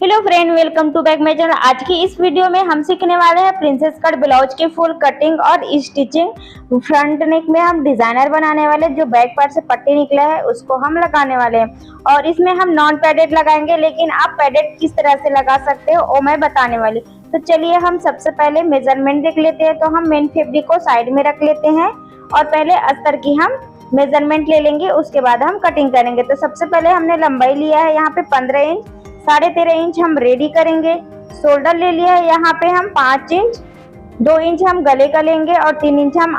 Hello friend, welcome to back my channel. आज की इस वीडियो में हम सीखने वाले हैं प्रिंसेस कट ब्लाउज के फुल कटिंग और स्टिचिंग। फ्रंट नेक में हम डिजाइनर बनाने वाले, जो बैक पार्ट से पट्टी निकला है उसको हम लगाने वाले हैं और इसमें हम नॉन पैडेड लगाएंगे, लेकिन आप पैडेड किस तरह से लगा सकते हो वो मैं बताने वाली। तो चलिए हम सबसे पहले मेजरमेंट देख लेते हैं। तो हम मेन फैब्रिक को साइड में रख लेते हैं और पहले अस्तर की हम मेजरमेंट ले लेंगे, उसके बाद हम कटिंग करेंगे। तो सबसे पहले हमने लंबाई लिया है यहाँ पे 15 इंच, 13.5 इंच हम रेडी करेंगे। शोल्डर ले लिया है यहाँ पे हम 5 इंच, 2 इंच हम गले का लेंगे और 3 इंच हम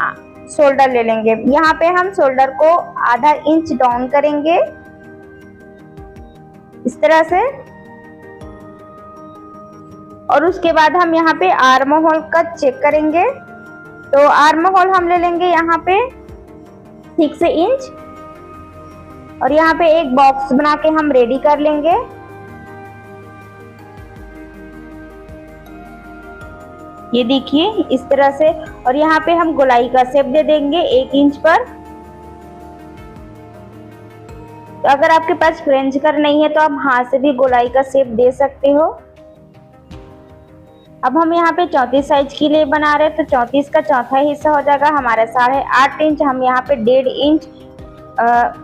शोल्डर ले लेंगे। यहाँ पे हम शोल्डर को आधा इंच डाउन करेंगे इस तरह से, और उसके बाद हम यहाँ पे आर्म होल का चेक करेंगे। तो आर्म होल हम ले लेंगे यहाँ पे 6 इंच और यहाँ पे एक बॉक्स बना के हम रेडी कर लेंगे। ये देखिए इस तरह से, और यहाँ पे हम गोलाई का शेप दे देंगे 1 इंच पर। तो अगर आपके पास फ्रेंच कर नहीं है तो आप हाथ से भी गोलाई का शेप दे सकते हो। अब हम यहाँ पे 34 साइज के लिए बना रहे हैं, तो 34 का चौथा हिस्सा हो जाएगा हमारा 8.5 इंच। हम यहाँ पे 1.5 इंच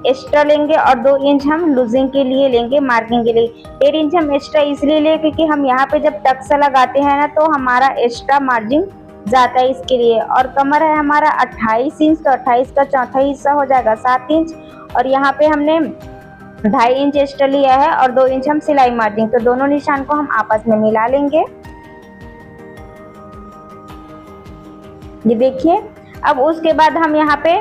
एक्स्ट्रा लेंगे और 2 इंच हम लूजिंग के लिए लेंगे, मार्किंग के लिए। 1.5 इंच हम एक्स्ट्रा इसलिए ले क्योंकि हम यहाँ पे जब टक्स लगाते हैं ना तो हमारा एक्स्ट्रा मार्जिन जाता है इसके लिए। और कमर है हमारा 28 इंच, तो 28 का चौथा हिस्सा हो जाएगा 7 इंच और यहाँ पे हमने 2.5 इंच एक्स्ट्रा लिया है और 2 इंच हम सिलाई मार्जिन। तो दोनों निशान को हम आपस में मिला लेंगे। ये देखिए, अब उसके बाद हम यहाँ पे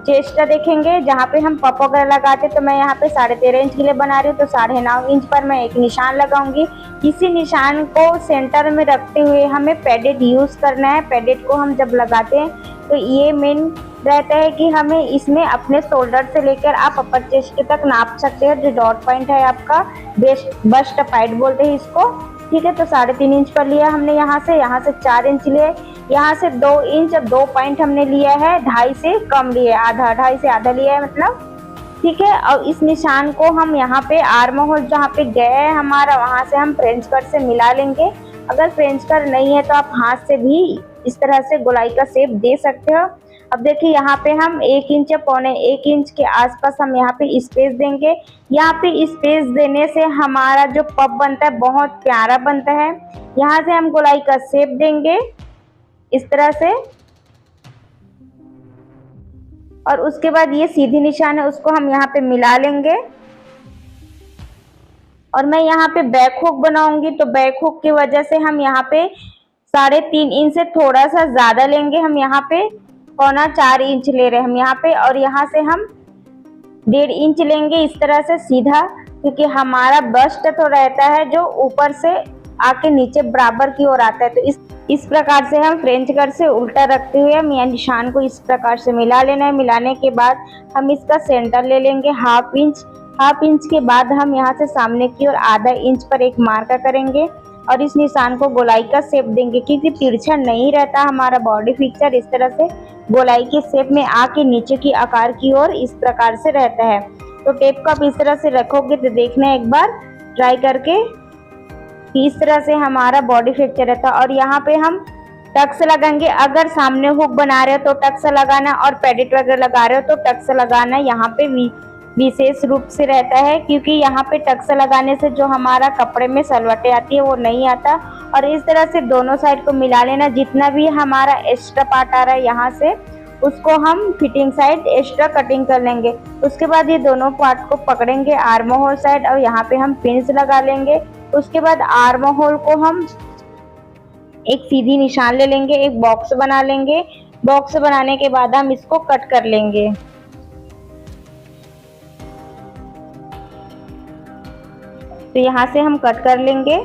चेस्ट देखेंगे जहाँ पे हम पप वगैरह लगाते। तो मैं यहाँ पे 13.5 इंच के लिए बना रही हूँ, तो 9.5 इंच पर मैं एक निशान लगाऊंगी। इसी निशान को सेंटर में रखते हुए हमें पैडेड यूज करना है। पैडेड को हम जब लगाते हैं तो ये मेन रहता है कि हमें इसमें अपने शोल्डर से लेकर आप अपर चेस्ट तक नाप सकते हैं। जो डॉट पॉइंट है आपका बस्ट पाइट बोलते हैं इसको, ठीक है। तो 3.5 इंच पर लिया हमने, यहाँ से 4 इंच लिए, यहाँ से 2 इंच, अब 2 पॉइंट हमने लिया है, 2.5 से कम लिए, आधा, 2.5 से आधा लिया है मतलब, ठीक है। और इस निशान को हम यहाँ पे आर्म होल जहाँ पे गया है हमारा, वहां से हम फ्रेंच कट से मिला लेंगे। अगर फ्रेंच कट नहीं है तो आप हाथ से भी इस तरह से गोलाई का शेप दे सकते हो। अब देखिए यहाँ पे हम 1 इंच या 1.25 इंच के आसपास हम यहाँ पे स्पेस देंगे। यहाँ पे स्पेस देने से हमारा जो पफ बनता है बहुत प्यारा बनता है। यहाँ से हम गोलाई का शेप देंगे इस तरह से, और उसके बाद ये सीधी निशान है उसको हम यहाँ पे मिला लेंगे। और मैं यहाँ पे बैक हुक बनाऊंगी, तो बैक हुक की वजह से हम यहाँ पे 3.5 इंच से थोड़ा सा ज्यादा लेंगे। हम यहाँ पे 4.25 इंच ले रहे हैं हम यहाँ पे, और यहाँ से हम 1.5 इंच लेंगे इस तरह से सीधा, क्योंकि हमारा बस्ट तो रहता है जो ऊपर से आके नीचे बराबर की ओर आता है। तो इस प्रकार से हम फ्रेंच कट से उल्टा रखते हुए हम यह निशान को इस प्रकार से मिला लेना है। मिलाने के बाद हम इसका सेंटर ले लेंगे 1/2 इंच। 1/2 इंच के बाद हम यहाँ से सामने की ओर आधा इंच पर एक मार्का करेंगे और इस निशान को गोलाई का शेप देंगे, क्योंकि तिरछा नहीं रहता हमारा बॉडी फिक्सर। इस तरह से गोलाई के शेप में आके नीचे की आकार की ओर इस प्रकार से रहता है। तो टेप को आप इस तरह से रखोगे तो देखना एक बार ट्राई करके, इस तरह से हमारा बॉडी फ्रैक्चर रहता है। और यहाँ पे हम टक्स लगाएंगे। अगर सामने हुक बना रहे हो तो टक्स लगाना, और पैडेट वगैरह लगा रहे हो तो टक्स लगाना यहाँ पे विशेष रूप से रहता है, क्योंकि यहाँ पे टक्स लगाने से जो हमारा कपड़े में सलवटें आती है वो नहीं आता। और इस तरह से दोनों साइड को मिला लेना। जितना भी हमारा एक्स्ट्रा पार्ट आ रहा है यहाँ से उसको हम फिटिंग साइड एक्स्ट्रा कटिंग कर लेंगे। उसके बाद ये दोनों पार्ट को पकड़ेंगे आर्म होल साइड और यहाँ पे हम पिन्स लगा लेंगे। उसके बाद आर्म होल को हम एक सीधी निशान ले लेंगे, एक बॉक्स बना लेंगे। बॉक्स बनाने के बाद हम इसको कट कर लेंगे। तो यहाँ से हम कट कर लेंगे।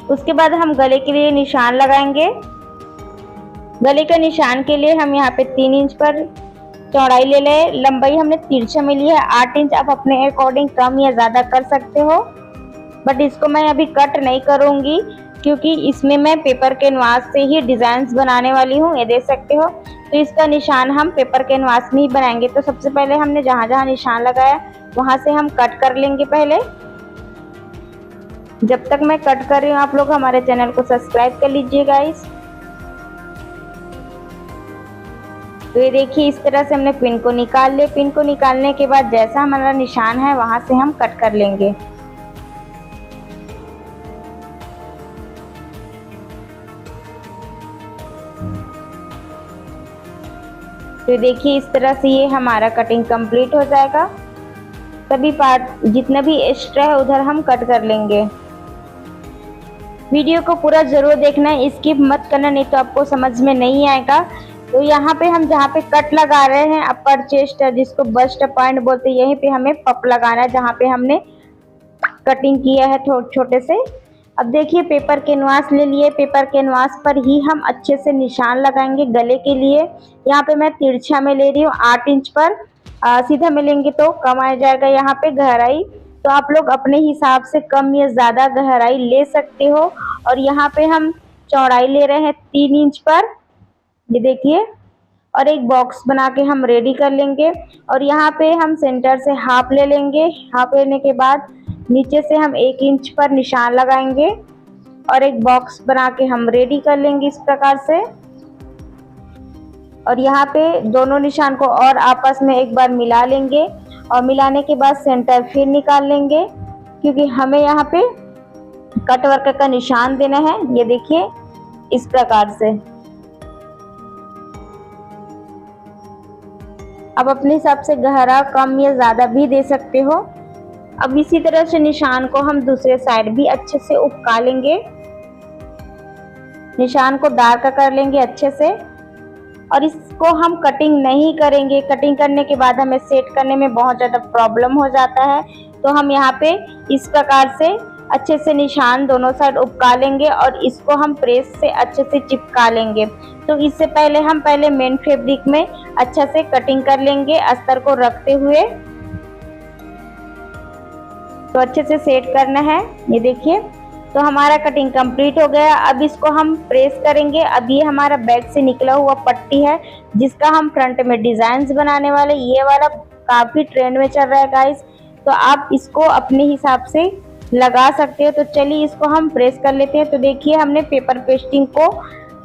उसके बाद हम गले के लिए निशान लगाएंगे। गले का निशान के लिए हम यहाँ पे 3 इंच पर चौड़ाई ले लें। लंबाई हमने तिरछा में ली है 8 इंच। आप अपने अकॉर्डिंग कम या ज़्यादा कर सकते हो, बट इसको मैं अभी कट नहीं करूँगी क्योंकि इसमें मैं पेपर कैनवास से ही डिज़ाइंस बनाने वाली हूँ, ये देख सकते हो। तो इसका निशान हम पेपर कैनवास में ही बनाएंगे। तो सबसे पहले हमने जहाँ जहाँ निशान लगाया वहाँ से हम कट कर लेंगे पहले। जब तक मैं कट कर रही हूँ आप लोग हमारे चैनल को सब्सक्राइब कर लीजिए गाइस। तो ये देखिए इस तरह से हमने पिन को निकाल लिया। पिन को निकालने के बाद जैसा हमारा निशान है वहां से हम कट कर लेंगे। तो देखिए इस तरह से ये हमारा कटिंग कंप्लीट हो जाएगा। सभी पार्ट जितना भी एक्स्ट्रा है उधर हम कट कर लेंगे। वीडियो को पूरा जरूर देखना है, स्किप मत करना, नहीं तो आपको समझ में नहीं आएगा। तो यहाँ पे हम जहाँ पे कट लगा रहे हैं अपर चेस्ट जिसको बस्ट पॉइंट बोलते हैं, यहीं पे हमें पप लगाना है जहाँ पे हमने कटिंग किया है छोटे से। अब देखिए पेपर कैनवास ले लिए। पेपर कैनवास पर ही हम अच्छे से निशान लगाएंगे गले के लिए। यहाँ पे मैं तिरछा में ले रही हूँ 8 इंच पर। सीधा में लेंगे तो कम आ जाएगा यहाँ पे गहराई, तो आप लोग अपने हिसाब से कम या ज़्यादा गहराई ले सकते हो। और यहाँ पे हम चौड़ाई ले रहे हैं 3 इंच पर, ये देखिए। और एक बॉक्स बना के हम रेडी कर लेंगे। और यहाँ पे हम सेंटर से हाफ ले लेंगे। हाफ लेने के बाद नीचे से हम 1 इंच पर निशान लगाएंगे और एक बॉक्स बना के हम रेडी कर लेंगे इस प्रकार से। और यहाँ पे दोनों निशान को और आपस में एक बार मिला लेंगे और मिलाने के बाद सेंटर फिर निकाल लेंगे, क्योंकि हमें यहाँ पे कट वर्क का निशान देना है। ये देखिए इस प्रकार से। अब अपने हिसाब से गहरा कम या ज़्यादा भी दे सकते हो। अब इसी तरह से निशान को हम दूसरे साइड भी अच्छे से उपका लेंगे। निशान को डार्क कर लेंगे अच्छे से। और इसको हम कटिंग नहीं करेंगे। कटिंग करने के बाद हमें सेट करने में बहुत ज़्यादा प्रॉब्लम हो जाता है, तो हम यहाँ पे इस प्रकार से अच्छे से निशान दोनों साइड उपका लेंगे और इसको हम प्रेस से अच्छे से चिपका लेंगे। तो इससे पहले हम मेन फैब्रिक में अच्छा से कटिंग कर लेंगे अस्तर को रखते हुए। तो अच्छे से सेट करना है। ये देखिए तो हमारा कटिंग कंप्लीट हो गया। अब इसको हम प्रेस करेंगे। अब ये हमारा बैक से निकला हुआ पट्टी है जिसका हम फ्रंट में डिजाइन बनाने वाले। ये वाला काफी ट्रेंड में चल रहा है गाइस, तो आप इसको अपने हिसाब से लगा सकते हो। तो चलिए इसको हम प्रेस कर लेते हैं। तो देखिए हमने पेपर पेस्टिंग को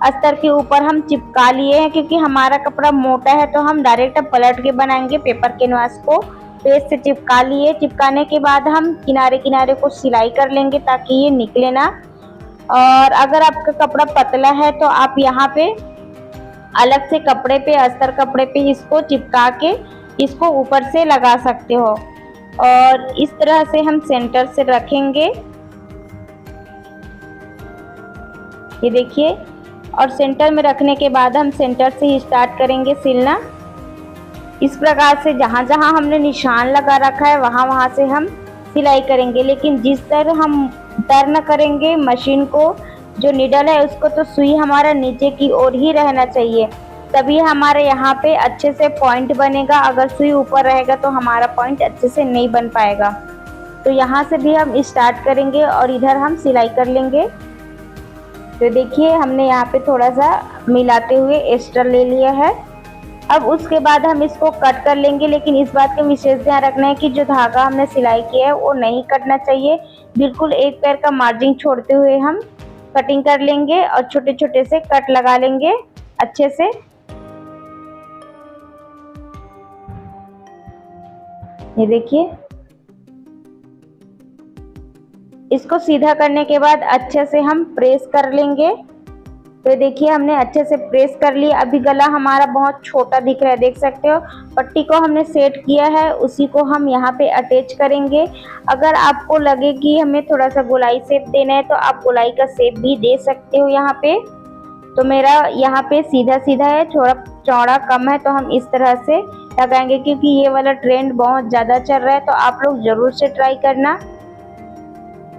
अस्तर के ऊपर हम चिपका लिए हैं, क्योंकि हमारा कपड़ा मोटा है तो हम डायरेक्ट पलट के बनाएंगे। पेपर कैनवास को पेस्ट से चिपका लिए। चिपकाने के बाद हम किनारे किनारे को सिलाई कर लेंगे ताकि ये निकले ना। और अगर आपका कपड़ा पतला है तो आप यहाँ पे अलग से कपड़े पे, अस्तर कपड़े पे इसको चिपका के इसको ऊपर से लगा सकते हो। और इस तरह से हम सेंटर से रखेंगे, ये देखिए। और सेंटर में रखने के बाद हम सेंटर से ही स्टार्ट करेंगे सिलना। इस प्रकार से जहाँ जहाँ हमने निशान लगा रखा है वहाँ से हम सिलाई करेंगे। लेकिन जिस तरह हम टर्न करेंगे मशीन को, जो निडल है उसको, तो सुई हमारा नीचे की ओर ही रहना चाहिए, तभी हमारे यहाँ पे अच्छे से पॉइंट बनेगा। अगर सुई ऊपर रहेगा तो हमारा पॉइंट अच्छे से नहीं बन पाएगा। तो यहाँ से भी हम स्टार्ट करेंगे और इधर हम सिलाई कर लेंगे। तो देखिए हमने यहाँ पे थोड़ा सा मिलाते हुए एक्स्ट्रा ले लिया है। अब उसके बाद हम इसको कट कर लेंगे। लेकिन इस बात का विशेष ध्यान रखना है कि जो धागा हमने सिलाई किया है वो नहीं कटना चाहिए। बिल्कुल एक पैर का मार्जिन छोड़ते हुए हम कटिंग कर लेंगे और छोटे छोटे से कट लगा लेंगे अच्छे से। ये देखिए इसको सीधा करने के बाद अच्छे से हम प्रेस कर लेंगे। तो देखिए हमने अच्छे से प्रेस कर लिया। अभी गला हमारा बहुत छोटा दिख रहा है, देख सकते हो। पट्टी को हमने सेट किया है, उसी को हम यहाँ पे अटैच करेंगे। अगर आपको लगे कि हमें थोड़ा सा गोलाई शेप देना है तो आप गोलाई का शेप भी दे सकते हो यहाँ पे। तो मेरा यहाँ पे सीधा सीधा है, थोड़ा चौड़ा कम है, तो हम इस तरह से लगाएंगे, क्योंकि ये वाला ट्रेंड बहुत ज़्यादा चल रहा है। तो आप लोग ज़रूर से ट्राई करना।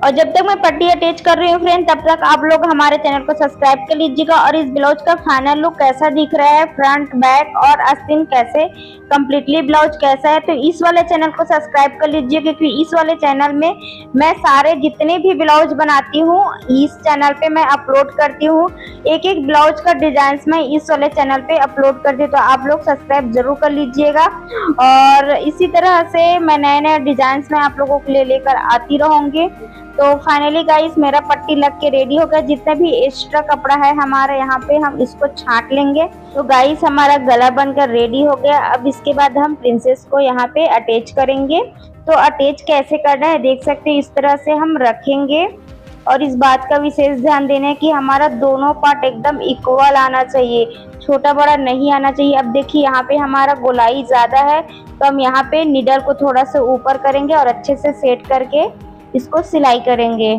और जब तक मैं पट्टी अटैच कर रही हूँ फ्रेंड, तब तक आप लोग हमारे चैनल को सब्सक्राइब कर लीजिएगा। और इस ब्लाउज का फाइनल लुक कैसा दिख रहा है, फ्रंट बैक और आस्तीन कैसे, कंप्लीटली ब्लाउज कैसा है, तो इस वाले चैनल को सब्सक्राइब कर लीजिए। क्योंकि इस वाले चैनल में मैं सारे जितने भी ब्लाउज बनाती हूँ इस चैनल पे मैं अपलोड करती हूँ। एक एक ब्लाउज का डिजाइन मैं इस वाले चैनल पे अपलोड करती हूँ, तो आप लोग सब्सक्राइब जरूर कर लीजिएगा। और इसी तरह से मैं नए नए डिजाइन में आप लोगों के लिए लेकर आती रहूँगी। तो फाइनली गाइस मेरा पट्टी लग के रेडी हो गया। जितना भी एक्स्ट्रा कपड़ा है हमारा यहाँ पे हम इसको छांट लेंगे। तो गाइस हमारा गला बनकर रेडी हो गया। अब इसके बाद हम प्रिंसेस को यहाँ पे अटैच करेंगे। तो अटैच कैसे करना है देख सकते हैं, इस तरह से हम रखेंगे और इस बात का विशेष ध्यान देना है कि हमारा दोनों पार्ट एकदम इक्वल आना चाहिए, छोटा बड़ा नहीं आना चाहिए। अब देखिए यहाँ पे हमारा गोलाई ज़्यादा है तो हम यहाँ पे निडल को थोड़ा सा ऊपर करेंगे और अच्छे से सेट करके इसको सिलाई करेंगे,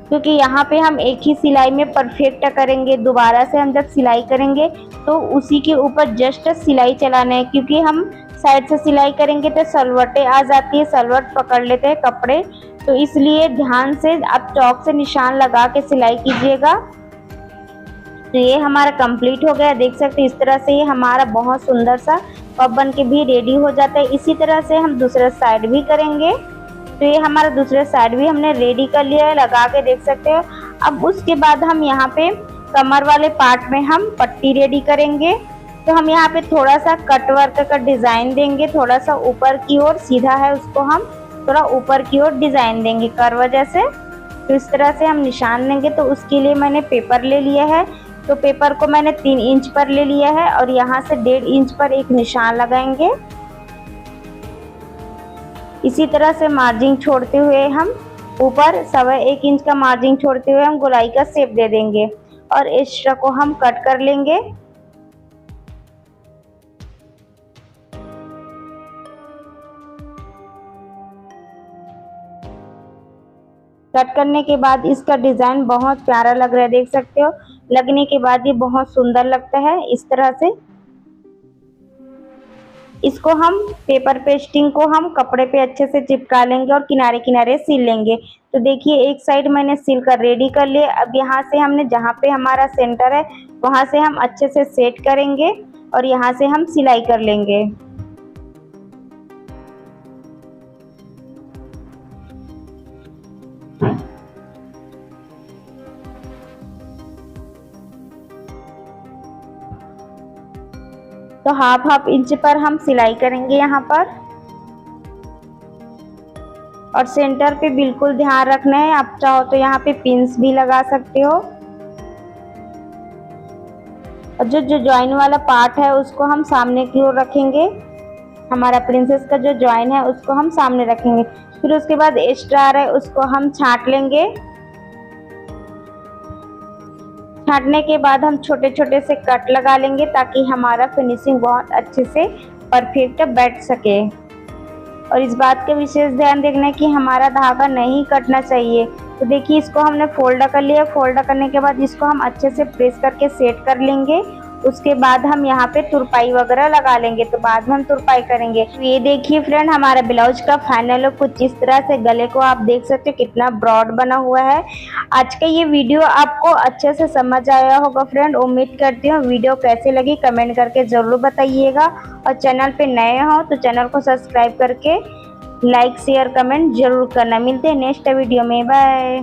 क्योंकि यहाँ पे हम एक ही सिलाई में परफेक्ट करेंगे। दोबारा से हम जब सिलाई करेंगे तो उसी के ऊपर जस्ट सिलाई चलाना है, क्योंकि हम साइड से सिलाई करेंगे तो सलवटें आ जाती है, सलवट पकड़ लेते हैं कपड़े। तो इसलिए ध्यान से आप चौक से निशान लगा के सिलाई कीजिएगा। तो ये हमारा कंप्लीट हो गया, देख सकते हैं इस तरह से ये हमारा बहुत सुंदर सा पफ बन के भी रेडी हो जाता है। इसी तरह से हम दूसरे साइड भी करेंगे। तो ये हमारा दूसरे साइड भी हमने रेडी कर लिया है, लगा के देख सकते हो। अब उसके बाद हम यहाँ पे कमर वाले पार्ट में हम पट्टी रेडी करेंगे। तो हम यहाँ पे थोड़ा सा कट वर्क का डिज़ाइन देंगे, थोड़ा सा ऊपर की ओर सीधा है उसको हम थोड़ा ऊपर की ओर डिज़ाइन देंगे कर्व जैसे। तो इस तरह से हम निशान लेंगे। तो उसके लिए मैंने पेपर ले लिया है। तो पेपर को मैंने 3 इंच पर ले लिया है और यहाँ से 1.5 इंच पर एक निशान लगाएंगे। इसी तरह से मार्जिन छोड़ते हुए हम ऊपर 1.25 इंच का मार्जिन छोड़ते हुए हम गोलाई का शेप दे देंगे और एक्स्ट्रा को हम कट कर लेंगे। कट करने के बाद इसका डिज़ाइन बहुत प्यारा लग रहा है, देख सकते हो। लगने के बाद ये बहुत सुंदर लगता है। इस तरह से इसको हम पेपर पेस्टिंग को हम कपड़े पे अच्छे से चिपका लेंगे और किनारे किनारे सिल लेंगे। तो देखिए एक साइड मैंने सिल कर रेडी कर लिया। अब यहाँ से हमने जहाँ पे हमारा सेंटर है वहाँ से हम अच्छे से सेट करेंगे और यहाँ से हम सिलाई कर लेंगे। तो हाफ इंच पर हम सिलाई करेंगे यहाँ पर और सेंटर पे बिल्कुल ध्यान रखना है। आप चाहो तो यहाँ पे पिंस भी लगा सकते हो। और जो जॉइन वाला पार्ट है उसको हम सामने की ओर रखेंगे। हमारा प्रिंसेस का जो जॉइन है उसको हम सामने रखेंगे। फिर उसके बाद एक्स्ट्रा आ रहा है उसको हम छांट लेंगे। छांटने के बाद हम छोटे छोटे से कट लगा लेंगे ताकि हमारा फिनिशिंग बहुत अच्छे से परफेक्ट बैठ सके। और इस बात का विशेष ध्यान देखना है कि हमारा धागा नहीं कटना चाहिए। तो देखिए इसको हमने फोल्ड कर लिया। फोल्ड करने के बाद इसको हम अच्छे से प्रेस करके सेट कर लेंगे। उसके बाद हम यहाँ पे तुरपाई वगैरह लगा लेंगे, तो बाद में हम तुरपाई करेंगे। तो ये देखिए फ्रेंड हमारा ब्लाउज का फाइनल लुक कुछ इस तरह से। गले को आप देख सकते हो कितना ब्रॉड बना हुआ है। आज का ये वीडियो आपको अच्छे से समझ आया होगा फ्रेंड। उम्मीद करती हूँ वीडियो कैसे लगी कमेंट करके ज़रूर बताइएगा। और चैनल पे नए हो तो चैनल को सब्सक्राइब करके लाइक शेयर कमेंट जरूर करना। मिलते हैं नेक्स्ट वीडियो में, बाय।